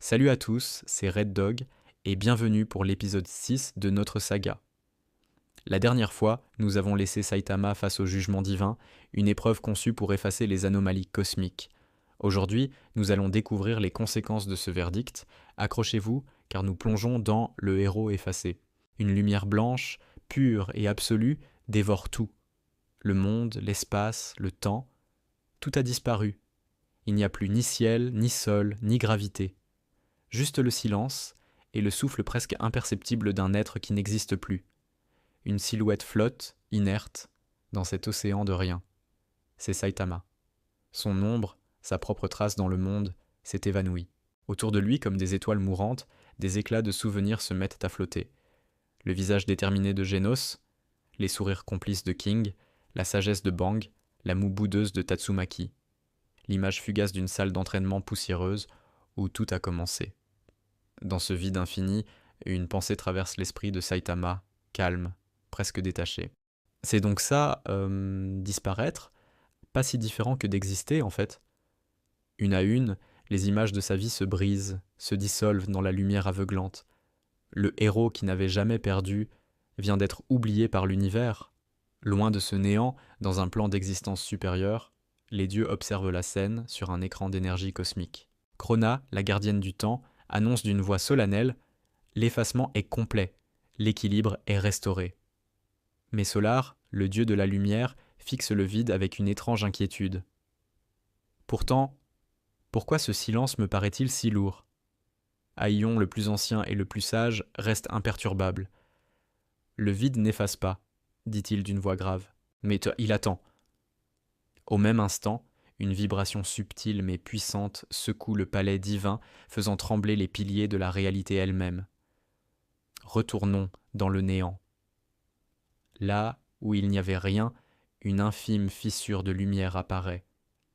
Salut à tous, c'est Red Dog et bienvenue pour l'épisode 6 de notre saga. La dernière fois, nous avons laissé Saitama face au jugement divin, une épreuve conçue pour effacer les anomalies cosmiques. Aujourd'hui, nous allons découvrir les conséquences de ce verdict. Accrochez-vous, car nous plongeons dans le héros effacé. Une lumière blanche, pure et absolue, dévore tout. Le monde, l'espace, le temps, tout a disparu. Il n'y a plus ni ciel, ni sol, ni gravité. Juste le silence et le souffle presque imperceptible d'un être qui n'existe plus. Une silhouette flotte, inerte, dans cet océan de rien. C'est Saitama. Son ombre, sa propre trace dans le monde, s'est évanouie. Autour de lui, comme des étoiles mourantes, des éclats de souvenirs se mettent à flotter. Le visage déterminé de Genos, les sourires complices de King, la sagesse de Bang, la moue boudeuse de Tatsumaki. L'image fugace d'une salle d'entraînement poussiéreuse où tout a commencé. Dans ce vide infini, une pensée traverse l'esprit de Saitama, calme, presque détaché. C'est donc ça, disparaître, pas si différent que d'exister en fait. Une à une, les images de sa vie se brisent, se dissolvent dans la lumière aveuglante. Le héros qui n'avait jamais perdu vient d'être oublié par l'univers. Loin de ce néant, dans un plan d'existence supérieure, les dieux observent la scène sur un écran d'énergie cosmique. Chrona, la gardienne du temps, annonce d'une voix solennelle « L'effacement est complet, l'équilibre est restauré ». Mais Solar, le dieu de la lumière, fixe le vide avec une étrange inquiétude. Pourtant, pourquoi ce silence me paraît-il si lourd ? Aion, le plus ancien et le plus sage, reste imperturbable. « Le vide n'efface pas », dit-il d'une voix grave. Mais il attend. Au même instant, une vibration subtile mais puissante secoue le palais divin, faisant trembler les piliers de la réalité elle-même. Retournons dans le néant. Là où il n'y avait rien, une infime fissure de lumière apparaît.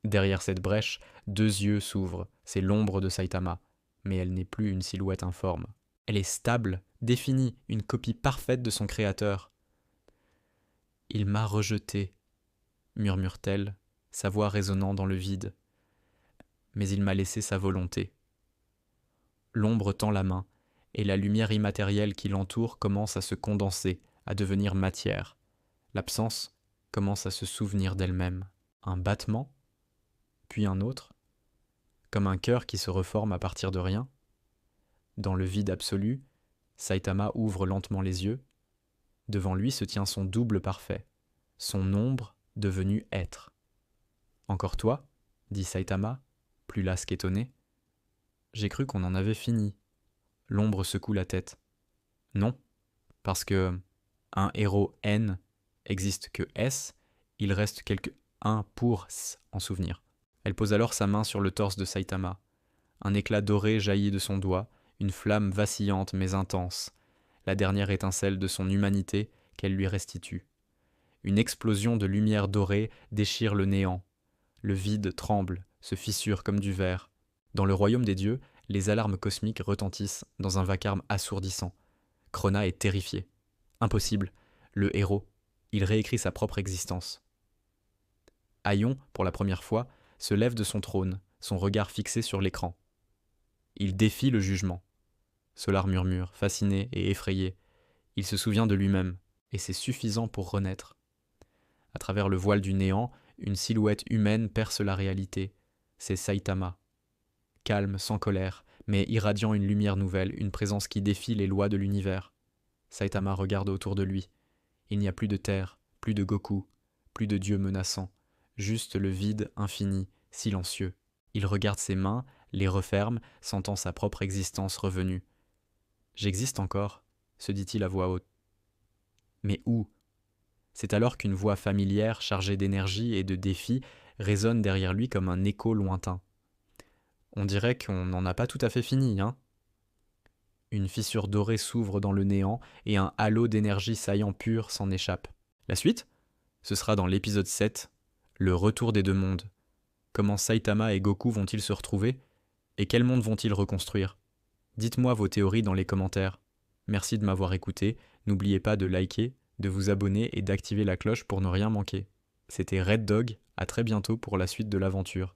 Derrière cette brèche, deux yeux s'ouvrent, c'est l'ombre de Saitama, mais elle n'est plus une silhouette informe. Elle est stable, définie, une copie parfaite de son créateur. « Il m'a rejeté », murmure-t-elle, sa voix résonnant dans le vide. Mais il m'a laissé sa volonté. L'ombre tend la main, et la lumière immatérielle qui l'entoure commence à se condenser, à devenir matière. L'absence commence à se souvenir d'elle-même. Un battement, puis un autre, comme un cœur qui se reforme à partir de rien. Dans le vide absolu, Saitama ouvre lentement les yeux. Devant lui se tient son double parfait, son ombre devenue être. « Encore toi ?» dit Saitama, plus las qu'étonné. « J'ai cru qu'on en avait fini. » L'ombre secoue la tête. « Non, parce que un héros N existe que S, il reste quelque 1 pour S en souvenir. » Elle pose alors sa main sur le torse de Saitama. Un éclat doré jaillit de son doigt, une flamme vacillante mais intense, la dernière étincelle de son humanité qu'elle lui restitue. Une explosion de lumière dorée déchire le néant. Le vide tremble, se fissure comme du verre. Dans le royaume des dieux, les alarmes cosmiques retentissent dans un vacarme assourdissant. Chrona est terrifié. Impossible. Le héros, il réécrit sa propre existence. Aion, pour la première fois, se lève de son trône, son regard fixé sur l'écran. Il défie le jugement. Solar murmure, fasciné et effrayé. Il se souvient de lui-même, et c'est suffisant pour renaître. À travers le voile du néant, une silhouette humaine perce la réalité. C'est Saitama. Calme, sans colère, mais irradiant une lumière nouvelle, une présence qui défie les lois de l'univers. Saitama regarde autour de lui. Il n'y a plus de terre, plus de Goku, plus de dieux menaçants, juste le vide infini, silencieux. Il regarde ses mains, les referme, sentant sa propre existence revenue. « J'existe encore », se dit-il à voix haute. Mais où ? C'est alors qu'une voix familière, chargée d'énergie et de défi, résonne derrière lui comme un écho lointain. On dirait qu'on n'en a pas tout à fait fini, hein ? Une fissure dorée s'ouvre dans le néant et un halo d'énergie saillant pur s'en échappe. La suite ? Ce sera dans l'épisode 7, le retour des deux mondes. Comment Saitama et Goku vont-ils se retrouver ? Et quel monde vont-ils reconstruire ? Dites-moi vos théories dans les commentaires. Merci de m'avoir écouté. N'oubliez pas de liker, de vous abonner et d'activer la cloche pour ne rien manquer. C'était Red Dog, à très bientôt pour la suite de l'aventure.